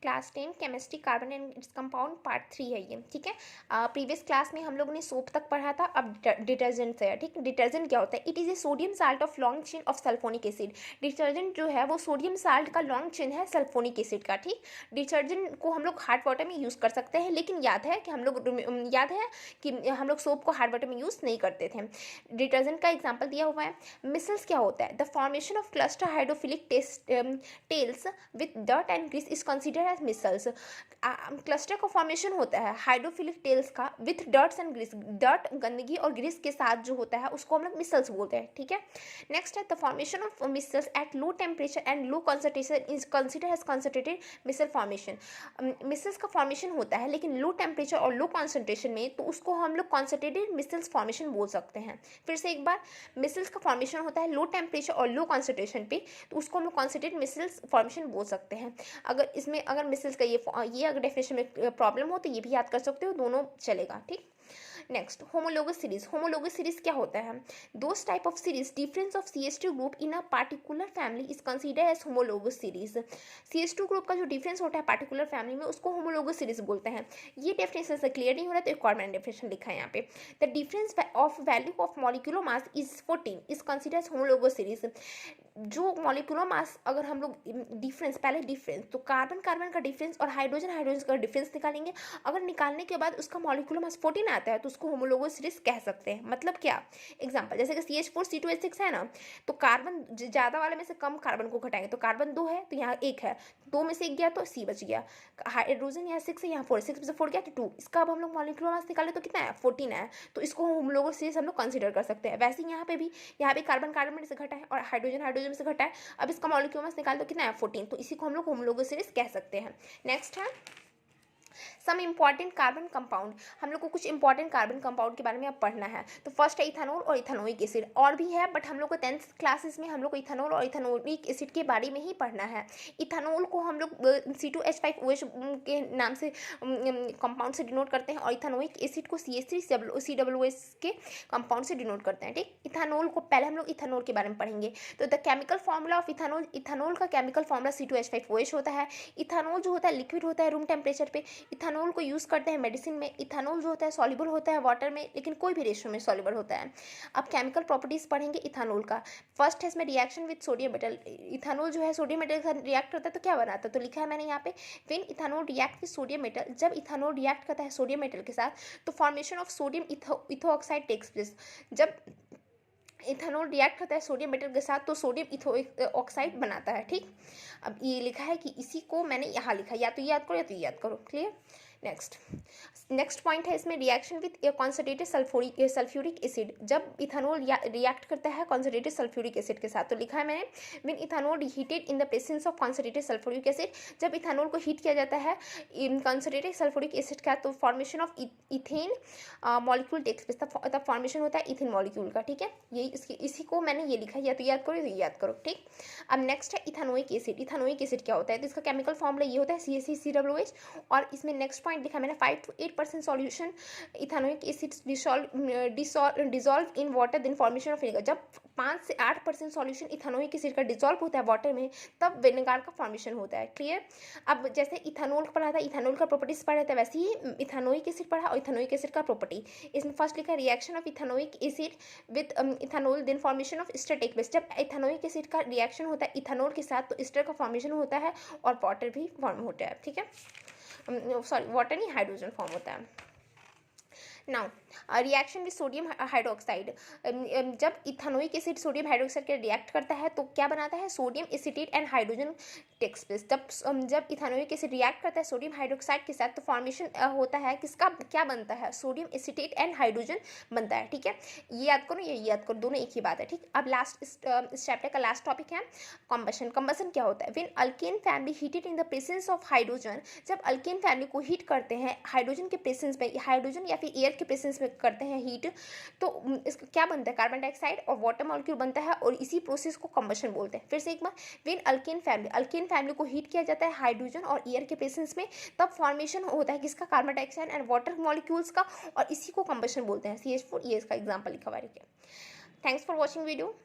Class 10 chemistry carbon and its compound part 3 है ये, ठीक है। प्रीवियस क्लास में हम लोगों ने सोप तक पढ़ा था, अब डिटर्जेंट से है, ठीक। डिटर्जेंट क्या होता है? It is a sodium salt of long chain of sulphonic acid. Detergent जो है वो सोडियम साल्ट का लॉन्ग चेन है सल्फोनिक एसिड का, ठीक। डिटर्जेंट को हम लोग हार्ड वाटर में यूज़ कर सकते हैं, लेकिन याद है कि हम लोग सोप को हार्ड वाटर में यूज़ नहीं करते थे। डिटर्जेंट का एग्जाम्पल दिया हुआ है। मिसल्स क्या होता है? The formation of cluster hydrophilic tails with dirt and grease is considered as micelles. Cluster का फॉर्मेशन होता है हाइड्रोफिलिक टेल्स का with dirts and grease, dirt गंदगी और ग्रीस के साथ जो होता है उसको हम लोग मिसल्स बोलते हैं, ठीक है। नेक्स्ट है the formation of micelles at low temperature and low concentration is considered as concentrated micelle formation. Micelles का फॉर्मेशन होता है लेकिन लो टेम्परेचर और लो कंसंट्रेशन में, तो उसको हम लोग कंसंट्रेटेड मिसल्स फॉर्मेशन बोल सकते हैं। फिर से एक बार, मिसल्स का फॉर्मेशन होता है लो टेम्परेचर और लो कंसंट्रेशन पे, तो उसको हम लोग कंसंट्रेटेड मिसल्स फॉर्मेशन बोल सकते हैं। अगर मिसल्स का ये अगर डेफिनेशन में प्रॉब्लम हो तो ये भी याद कर सकते हो, दोनों चलेगा, ठीक। Next, homologous series. Homologous series क्या होता है? Those type of series difference of CH2 group in a particular family is consider as homologous series. CH2 group का जो डिफरेंस होता है पार्टिकुलर फैमिली में, उसको होमोलोगस सीरीज बोलते हैं। ये डेफिनेशन से क्लियर नहीं हो रहा तो एक और मैंने डेफिनेशन लिखा है यहाँ पे। The difference of value of molecular mass is 14 is consider as homologous series. जो मॉलिक्यूलर मास अगर हम लोग डिफरेंस, पहले डिफरेंस तो कार्बन कार्बन का डिफरेंस और हाइड्रोजन हाइड्रोजन का डिफरेंस निकालेंगे। अगर निकालने के बाद उसका मॉलिक्यूलर मास 14 आता है तो उसको होमोलोगस सीरीज कह सकते हैं। मतलब क्या? एग्जांपल जैसे कि CH4C2H6 है ना, तो कार्बन ज़्यादा वाले में से कम कार्बन को घटाएंगे तो कार्बन 2 है तो यहाँ 1 है, 2 में से 1 गया तो C बच गया। हाइड्रोजन यहाँ 6 है, यहाँ 4, 6 में से 4 गया तो 2। इसका अब हम लोग मॉलिक्यूलर मास निकाले तो कितना है? 14 है, तो इसको होमोलोगस सीरीज हम लोग कंसिडर कर सकते हैं। वैसे यहाँ पे भी कार्बन कार्बन में से घटा है और हाइड्रोजन हाइड्रोजन में से घटा है, अब इसका मॉलिक्यूलर मास निकाल दो कितना है? 14, तो इसी को हम लोग होमोलोगस सीरीज कह सकते हैं। नेक्स्ट है सम इंपॉर्टेंट कार्बन कंपाउंड। हम लोग को कुछ इंपॉर्टेंट कार्बन कंपाउंड के बारे में अब पढ़ना है। तो फर्स्ट है इथानोल और इथानोइक एसिड। और भी है बट हम लोग को 10th क्लासेस में हम लोग को इथानोल और इथानोइक एसिड के बारे में ही पढ़ना है। इथानोल को हम लोग C2H5OH के नाम से कंपाउंड से डिनोट करते हैं और इथानोइक एसिड को CH3COOH के कंपाउंड से डिनोट करते हैं, ठीक। इथानोल को पहले हम लोग इथानोल के बारे में पढ़ेंगे। तो the chemical formula of ethanol, ethanol का केमिकल फॉर्मूला C2H5OH होता है। इथानोल जो होता है लिक्विड होता है रूम टेम्परेचर पे। इथानोल को यूज़ करते हैं मेडिसिन में। इथानोल जो होता है सॉल्युबल होता है वाटर में, लेकिन कोई भी रेशियो में सॉल्युबल होता है। अब केमिकल प्रॉपर्टीज़ पढ़ेंगे इथानोल का। फर्स्ट है इसमें reaction with sodium metal. Ethanol जो है सोडियम मेटल के साथ रिएक्ट करता है तो क्या बनाता है? तो लिखा है मैंने यहाँ पे, when ethanol react with sodium metal. जब इथानोल रिएक्ट करता है सोडियम मेटल के साथ तो formation of sodium ethoxide takes place. जब इथानोल रिएक्ट करता है सोडियम मेटल के साथ तो सोडियम इथोऑक्साइड बनाता है, ठीक। अब ये लिखा है कि इसी को मैंने यहाँ लिखा, या तो याद करो या तो याद करो, क्लियर। नेक्स्ट पॉइंट है इसमें reaction with concentrated sulphuric acid. जब इथानोल रिएक्ट करता है कॉन्सनट्रेटेड सल्फ्यूरिक एसिड के साथ तो लिखा है मैंने, when ethanol heated in the presence of concentrated sulphuric acid. जब इथानोल को हीट किया जाता है कॉन्सनट्रेटेड सल्फ्यूरिक एसिड का तो formation of ethene molecule takes place, तब फॉर्मेशन होता है इथेन मॉलिक्यूल का, ठीक है। यही इसी को मैंने ये लिखा, या तो याद करो या तो याद करो, ठीक। अब नेक्स्ट है इथानोइक एसिड। इथानोइक एसिड क्या होता है? तो इसका केमिकल फॉर्मूला ये होता है CH3COOH। और इसमें नेक्स्ट पॉइंट लिखा मैंने 5 to 8% solution ethanoic acid dissolve in water then formation of vinegar. जब 5 से 8% सॉल्यूशन इथानोइक एसिड का डिसॉल्व होता है वाटर में तब विनेगर का फॉर्मेशन होता है, क्लियर। अब जैसे इथानोल का पढ़ा था, इथानोल का प्रॉपर्टीज पढ़ा था, वैसे ही इथानोइक एसिड पढ़ा और इथानोइक एसिड का प्रॉपर्टी। इसमें फर्स्ट लिखा reaction of ethanoic acid with ethanol then formation of ester take place. जब इथानोइक एसिड का रिएक्शन होता है इथानोल के साथ तो एस्टर का फॉर्मेशन होता है और वाटर भी फॉर्म होता है, ठीक है। सॉरी वाटर नहीं, हाइड्रोजन फॉर्म होता है। Now reaction with sodium hydroxide. जब इथानोइक एसिड सोडियम हाइड्रोक्साइड के रिएक्ट करता है तो क्या बनाता है? Sodium acetate and hydrogen takes place. जब इथानोइक एसिड रिएक्ट करता है सोडियम हाइड्रोक्साइड के साथ तो फॉर्मेशन होता है किसका? क्या बनता है? सोडियम एसिटेट एंड हाइड्रोजन बनता है, ठीक है। ये याद करो, ये याद करो, दोनों एक ही बात है, ठीक। अब लास्ट इस चैप्टर का लास्ट टॉपिक है कंबशन। कंबशन क्या होता है? When alkane family heated in the presence of hydrogen. जब अल्केन फैमिली को हीट करते हैं हाइड्रोजन के प्रेजेंस में, हाइड्रोजन या फिर एयर के प्रेजेंस में करते हैं हीट, तो इसका क्या बनता है? कार्बन डाइऑक्साइड और वाटर मॉलिक्यूल बनता है और इसी प्रोसेस को कंबशन बोलते हैं। फिर से एक बार, व्हेन अल्केन फैमिली को हीट किया जाता है हाइड्रोजन और एयर के प्रेजेंस में तब फॉर्मेशन होता है किसका? Carbon dioxide and water molecules का, और इसी को कंबशन बोलते हैं। CH4 ये इसका एग्जांपल लिखा हुआ है। Thanks for watching video.